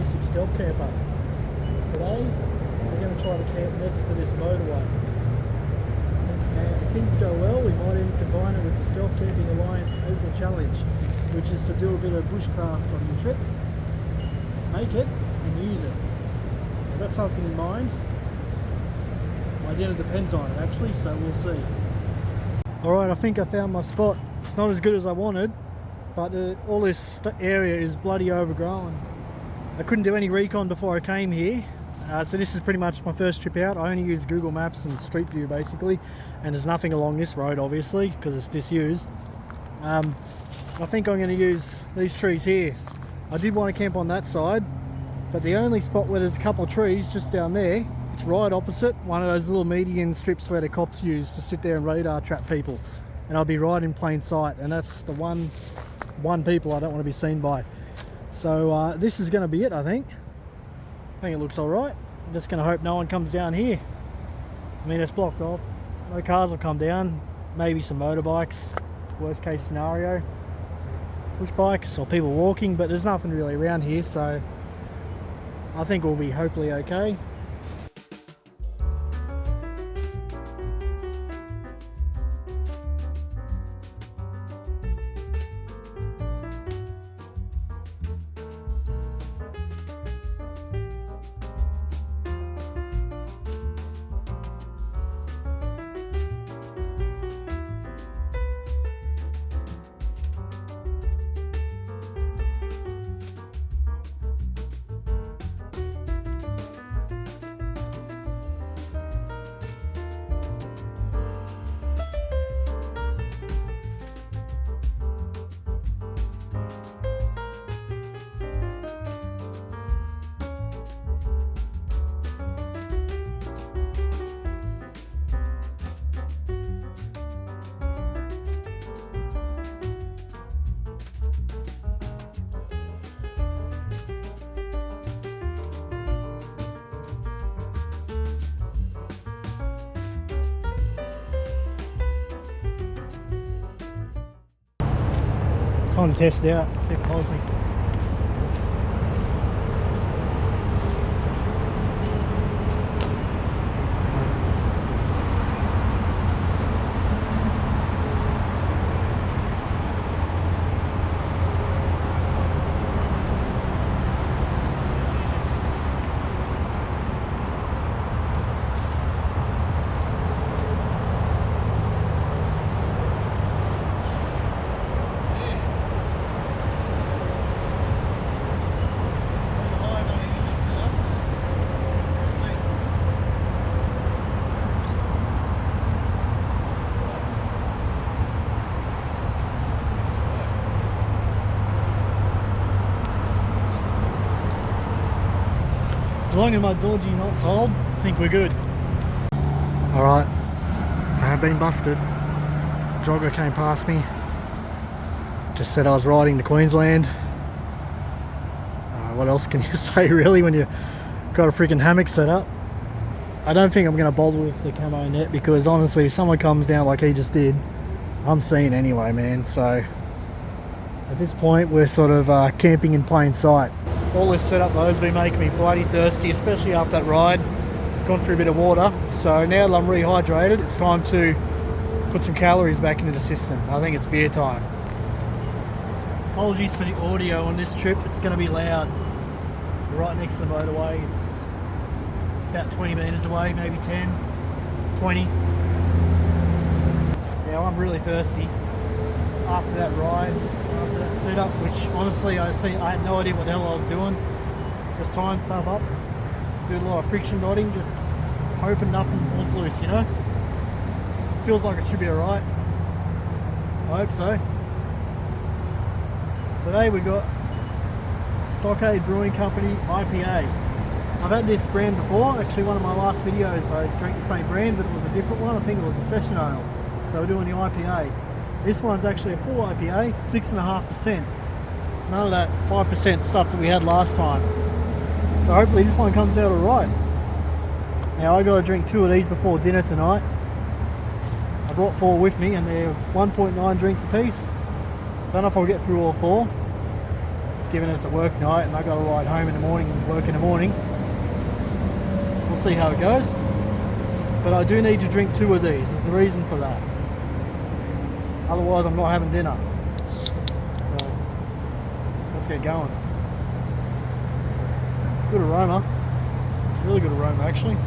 basic stealth camper. Today we're going to try to camp next to this motorway. And if things go well, we might even combine it with the Stealth Camping Alliance April Challenge, which is to do a bit of bushcraft on your trip, make it and use it. So I've got something in mind. My dinner depends on it actually, so we'll see. Alright, I think I found my spot. It's not as good as I wanted, but all this area is bloody overgrown. I couldn't do any recon before I came here, so this is pretty much my first trip out. I only use Google Maps and Street View basically, and there's nothing along this road obviously because it's disused. I think I'm going to use these trees here. I did want to camp on that side, but the only spot where there's a couple of trees just down there, it's right opposite one of those little median strips where the cops use to sit there and radar trap people, and I'll be right in plain sight, and that's the one people I don't want to be seen by. So this is going to be it. I think it looks alright. I'm just going to hope no one comes down here. I mean, it's blocked off, no cars will come down, maybe some motorbikes, worst case scenario, push bikes or people walking, but there's nothing really around here, so I think we'll be hopefully okay. Time to test it out, see if it holds me. As long as my dodgy knots hold, I think we're good. Alright, I have been busted. Jogger came past me, just said I was riding to Queensland. What else can you say really when you got a freaking hammock set up? I don't think I'm going to bother with the camo net because honestly if someone comes down like he just did, I'm seen anyway, man. So at this point we're sort of camping in plain sight. All this setup though has been making me bloody thirsty, especially after that ride. Gone through a bit of water, so now that I'm rehydrated, it's time to put some calories back into the system. I think it's beer time. Apologies for the audio on this trip, it's going to be loud. We're right next to the motorway, it's about 20 metres away, maybe 10, 20. Yeah, I'm really thirsty after that ride. After that setup, which honestly I had no idea what the hell I was doing. Just tying stuff up, doing a lot of friction knotting, just hoping nothing falls loose, you know. Feels like it should be alright. I hope so. Today we got Stockade Brewing Company IPA. I've had this brand before, actually one of my last videos I drank the same brand, but it was a different one. I think it was a session ale. So we're doing the IPA. This one's actually a full IPA, 6.5%. None of that 5% stuff that we had last time. So hopefully this one comes out alright. Now I got to drink 2 of these before dinner tonight. I brought 4 with me and they're 1.9 drinks a piece. Don't know if I'll get through all 4. given it's a work night and I got to ride home in the morning and work in the morning. We'll see how it goes. But I do need to drink 2 of these. There's a reason for that. Otherwise I'm not having dinner. So let's get going. Good aroma. Really good aroma actually.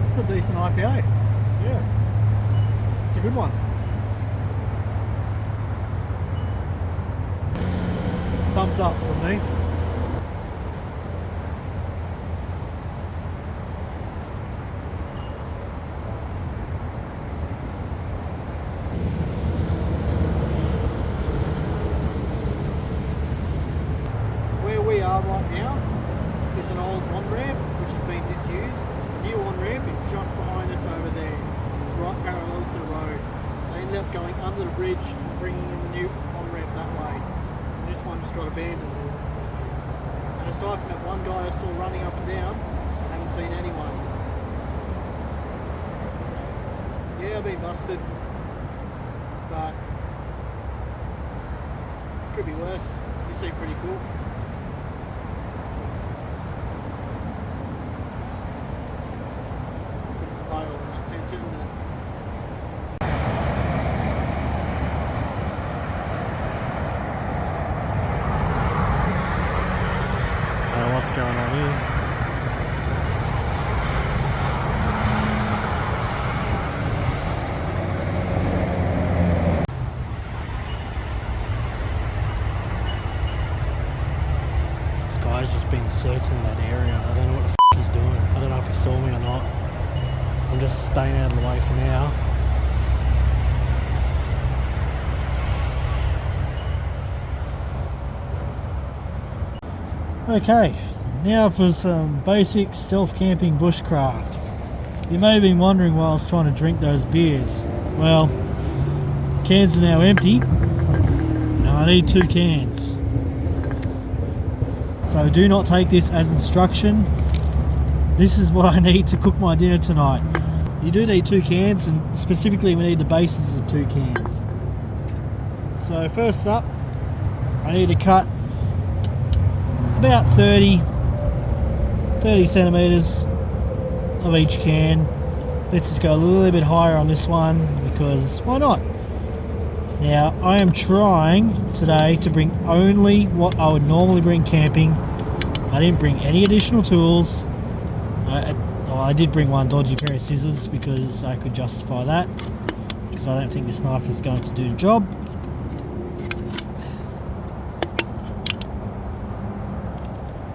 It's a decent IPA. Yeah. It's a good one. Thumbs up from me. Where we are right now is an old on-ramp which has been disused. The new on-ramp is just behind us over there. It's right parallel to the road. They ended up going under the bridge and bringing in the new on-ramp that way. This one just got abandoned. And aside from that one guy I saw running up and down, I haven't seen anyone. Yeah, I've been busted, but could be worse. You seem pretty cool. Fail in that sense, isn't it? What's going on here? This guy's just been circling that area. I don't know what the f he's doing. I don't know if he saw me or not. I'm just staying out of the way for now. Okay, now for some basic stealth camping bushcraft. You may have been wondering why I was trying to drink those beers. Well, cans are now empty, and I need 2 cans. So do not take this as instruction. This is what I need to cook my dinner tonight. You do need 2 cans, and specifically we need the bases of 2 cans. So first up, I need to cut about 30 centimeters of each can. Let's just go a little bit higher on this one because why not? Now I am trying today to bring only what I would normally bring camping. I didn't bring any additional tools. I did bring one dodgy pair of scissors because I could justify that, because I don't think this knife is going to do the job.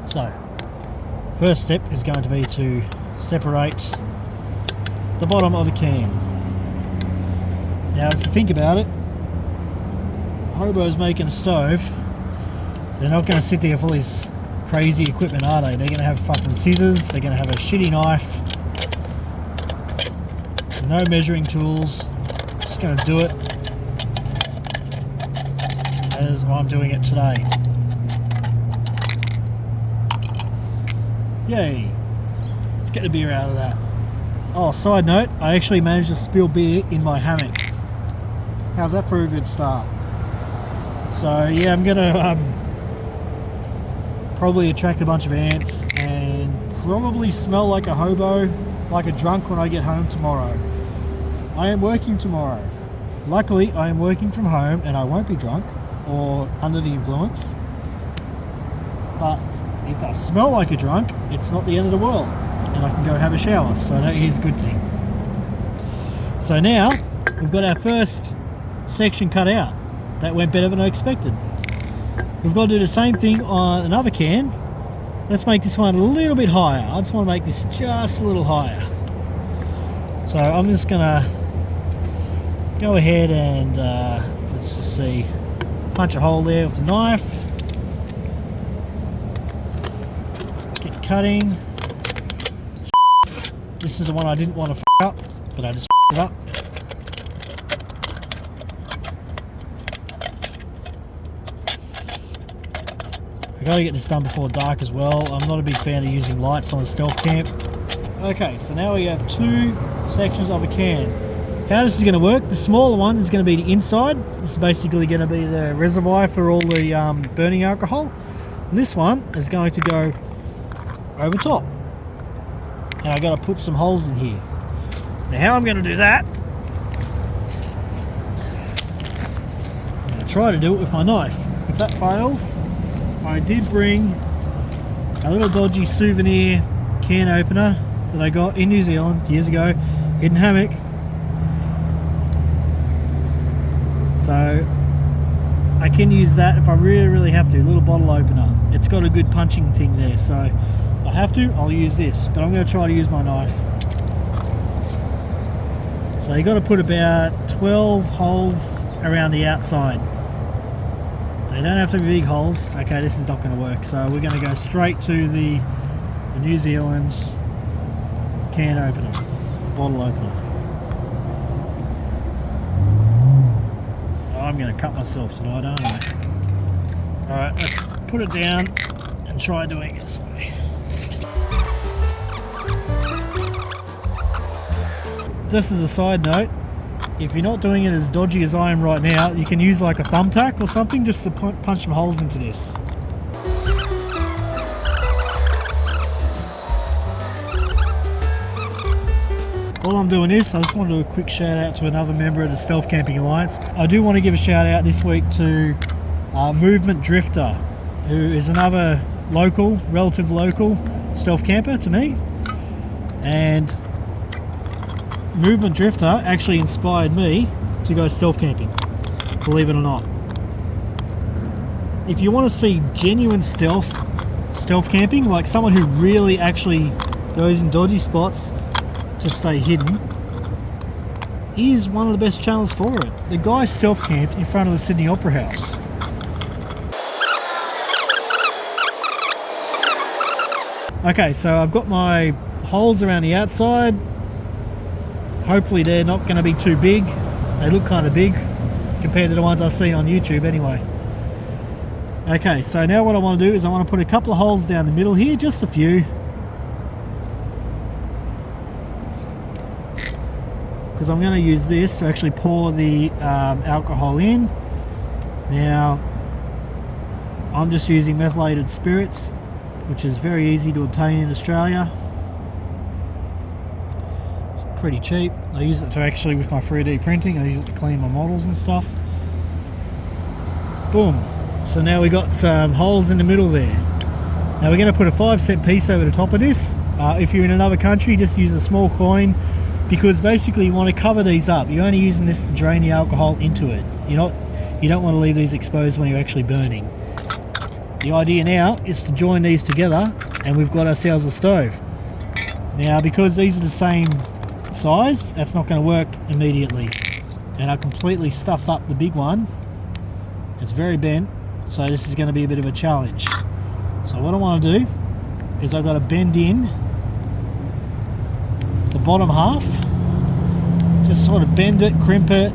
So, first step is going to be to separate the bottom of the can. Now, if you think about it, hobos making a stove, they're not going to sit there for all this crazy equipment, are they? They're going to have fucking scissors, they're going to have a shitty knife, no measuring tools, just going to do it as I'm doing it today. Yay! Let's get the beer out of that. Oh, side note, I actually managed to spill beer in my hammock. How's that for a good start? So yeah, I'm gonna probably attract a bunch of ants and probably smell like a hobo, like a drunk when I get home tomorrow. I am working tomorrow. Luckily, I am working from home and I won't be drunk or under the influence. But if I smell like a drunk, it's not the end of the world and I can go have a shower, so that is a good thing. So now we've got our first section cut out. That went better than I expected. We've got to do the same thing on another can. Let's make this one a little bit higher. I just want to make this just a little higher. So I'm just gonna go ahead and let's just see, punch a hole there with the knife. Get cutting. This is the one I didn't want to f up, but I just f it up. I gotta get this done before dark as well. I'm not a big fan of using lights on a stealth camp. Okay, so now we have two sections of a can. How this is going to work, the smaller one is going to be the inside. This is basically going to be the reservoir for all the burning alcohol. And this one is going to go over top. And I've got to put some holes in here. Now how I'm going to do that, I'm going to try to do it with my knife. If that fails, I did bring a little dodgy souvenir can opener that I got in New Zealand years ago, hidden hammock. So I can use that if I really have to. Little bottle opener. It's got a good punching thing there, so if I have to, I'll use this, but I'm going to try to use my knife. So you got to put about 12 holes around the outside. They don't have to be big holes. Okay, this is not going to work, so we're going to go straight to the New Zealand can opener, bottle opener. Oh, I'm going to cut myself tonight, aren't I? Alright, let's put it down and try doing it this way. Just as a side note, if you're not doing it as dodgy as I am right now, you can use like a thumbtack or something just to punch some holes into this. While I'm doing this, I just want to do a quick shout out to another member of the Stealth Camping Alliance. I do want to give a shout out this week to Movement Drifter, who is another relative local stealth camper to me. And Movement Drifter actually inspired me to go stealth camping, believe it or not. If you want to see genuine stealth camping, like someone who really actually goes in dodgy spots to stay hidden, he's one of the best channels for it. The guy stealth camped in front of the Sydney Opera House. Okay, so I've got my holes around the outside. Hopefully they're not going to be too big. They look kind of big compared to the ones I've seen on YouTube anyway. Okay, so now what I want to do is I want to put a couple of holes down the middle here, just a few. Because I'm going to use this to actually pour the alcohol in. Now, I'm just using methylated spirits, which is very easy to obtain in Australia. It's pretty cheap. I use it to actually, with my 3D printing, I use it to clean my models and stuff. Boom. So now we got some holes in the middle there. Now we're going to put a 5-cent piece over the top of this. If you're in another country, just use a small coin, because basically you want to cover these up. You're only using this to drain the alcohol into it. You don't want to leave these exposed when you're actually burning. The idea now is to join these together and we've got ourselves a stove. Now because these are the same size, that's not going to work immediately. And I completely stuffed up the big one. It's very bent, so this is going to be a bit of a challenge. So what I want to do is I've got to bend in the bottom half. Just sort of bend it, crimp it.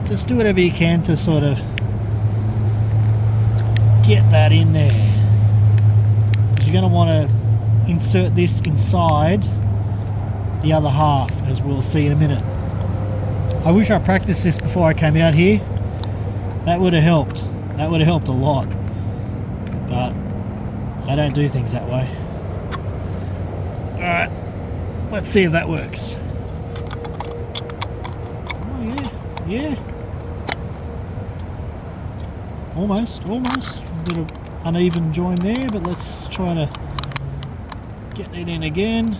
Just do whatever you can to sort of get that in there, because you're going to want to insert this inside the other half, as we'll see in a minute. I wish I practiced this before I came out here. That would have helped. That would have helped a lot, but I don't do things that way. Alright, let's see if that works. Oh yeah. Almost. A bit of uneven join there, but let's try to get it in again.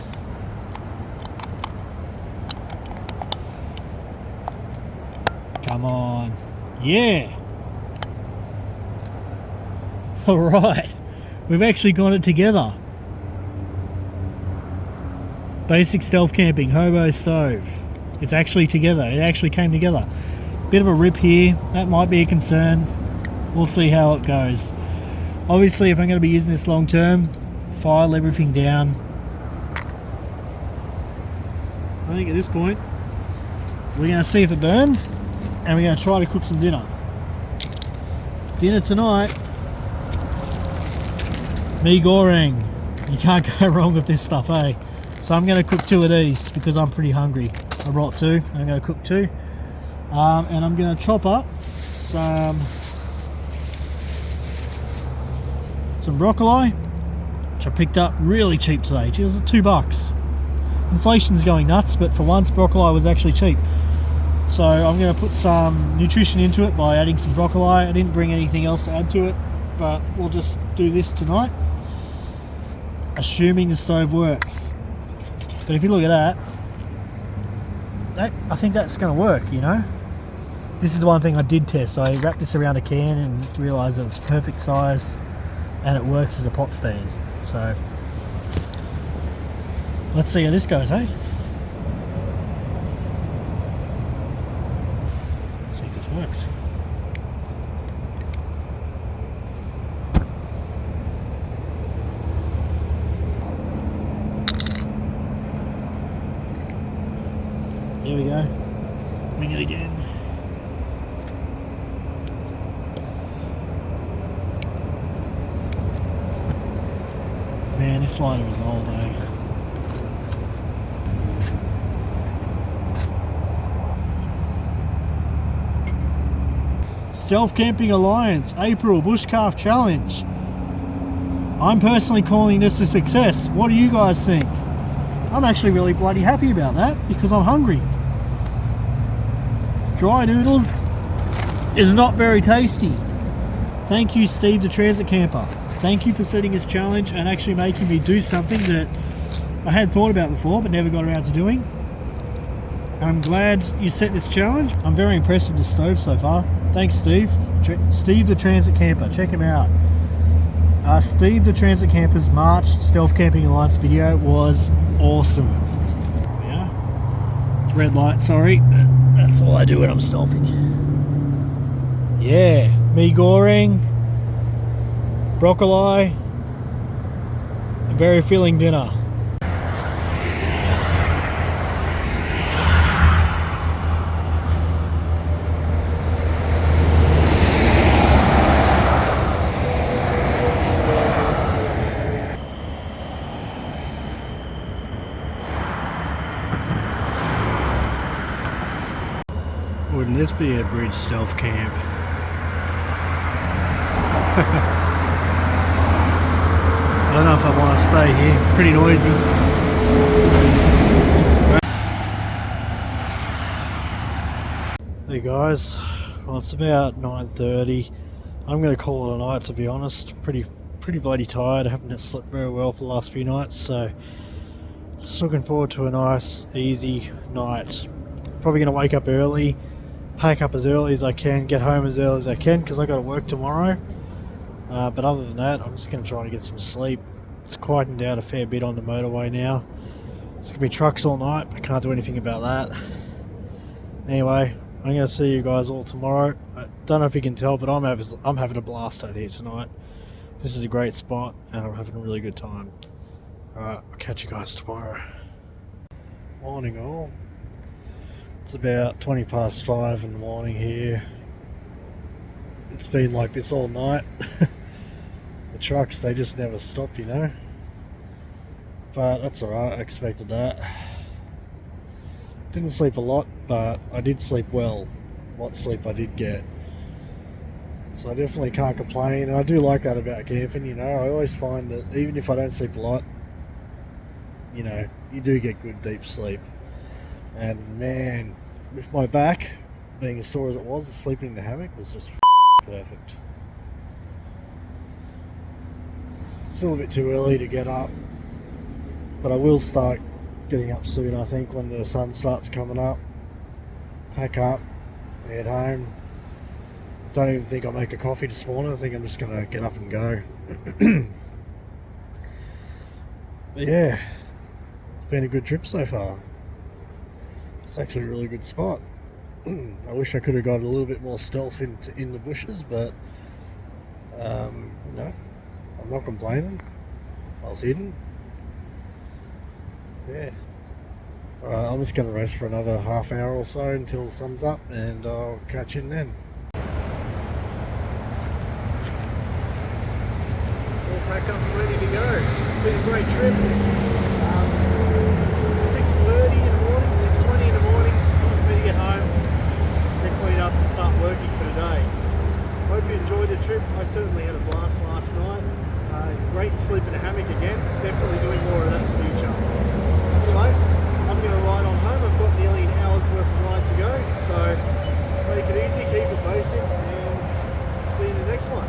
Come on. Yeah. Alright. We've actually got it together. Basic stealth camping, hobo stove. It's actually together. It actually came together. Bit of a rip here. That might be a concern. We'll see how it goes. Obviously, if I'm going to be using this long term, file everything down. I think at this point, we're going to see if it burns, and we're going to try to cook some dinner. Dinner tonight, mee goreng. You can't go wrong with this stuff, eh? So I'm going to cook 2 of these because I'm pretty hungry. I brought 2. I'm going to cook 2. And I'm going to chop up some broccoli, which I picked up really cheap today. It was $2. Inflation's going nuts, but for once broccoli was actually cheap. So I'm going to put some nutrition into it by adding some broccoli. I didn't bring anything else to add to it, but we'll just do this tonight, assuming the stove works. But if you look at that, I think that's going to work, you know. This is the one thing I did test. I wrapped this around a can and realised it was perfect size and it works as a pot stand. So let's see how this goes, hey? Let's see if this works. Here we go. Bring it again. Man, this lighter is old, eh? Stealth Camping Alliance April Bushcraft Challenge. I'm personally calling this a success. What do you guys think? I'm actually really bloody happy about that because I'm hungry. Dry noodles is not very tasty. Thank you, Steve the Transit Camper. Thank you for setting this challenge and actually making me do something that I had thought about before but never got around to doing. I'm glad you set this challenge. I'm very impressed with the stove so far. Thanks, Steve. Steve the Transit Camper. Check him out. Steve the Transit Camper's March Stealth Camping Alliance video was awesome. Yeah, it's red light, sorry, but that's all I do when I'm stealthing. Yeah, mee goreng, broccoli, a very filling dinner. Wouldn't this be a bridge stealth camp? I don't know if I want to stay here. Pretty noisy. Hey guys, well it's about 9:30. I'm going to call it a night, to be honest. Pretty bloody tired. I haven't slept very well for the last few nights, so just looking forward to a nice, easy night. Probably going to wake up early, pack up as early as I can, get home as early as I can because I got to work tomorrow. But other than that, I'm just going to try to get some sleep. It's quieting down a fair bit on the motorway now. It's going to be trucks all night, but I can't do anything about that. Anyway, I'm going to see you guys all tomorrow. I don't know if you can tell, but I'm having a blast out here tonight. This is a great spot, and I'm having a really good time. Alright, I'll catch you guys tomorrow. Morning all. It's about 5:20 in the morning here. It's been like this all night. The trucks, they just never stop, you know. But that's alright, I expected that. Didn't sleep a lot, but I did sleep well. What sleep I did get. So I definitely can't complain, and I do like that about camping, you know. I always find that even if I don't sleep a lot, you know, you do get good deep sleep. And man, with my back being as sore as it was, sleeping in the hammock was just perfect. Still a bit too early to get up, but I will start getting up soon, I think, when the sun starts coming up. Pack up, head home. Don't even think I'll make a coffee this morning. I think I'm just going to get up and go. But yeah, it's been a good trip so far. It's actually a really good spot. I wish I could have got a little bit more stealth in the bushes, but you know, I'm not complaining. I was hidden. Yeah. Alright, I'm just going to rest for another half hour or so until the sun's up, and I'll catch you then. All packed up and ready to go. been a great trip. 6:30 in the morning, 6:20 in the morning, time for me to get home, get cleaned up and start working for the day. Hope you enjoyed the trip. I certainly had a blast last night. Great to sleep in a hammock again. Definitely doing more of that in the future. Anyway, I'm going to ride on home. I've got nearly an hour's worth of ride to go. So make it easy, keep it basic, and see you in the next one.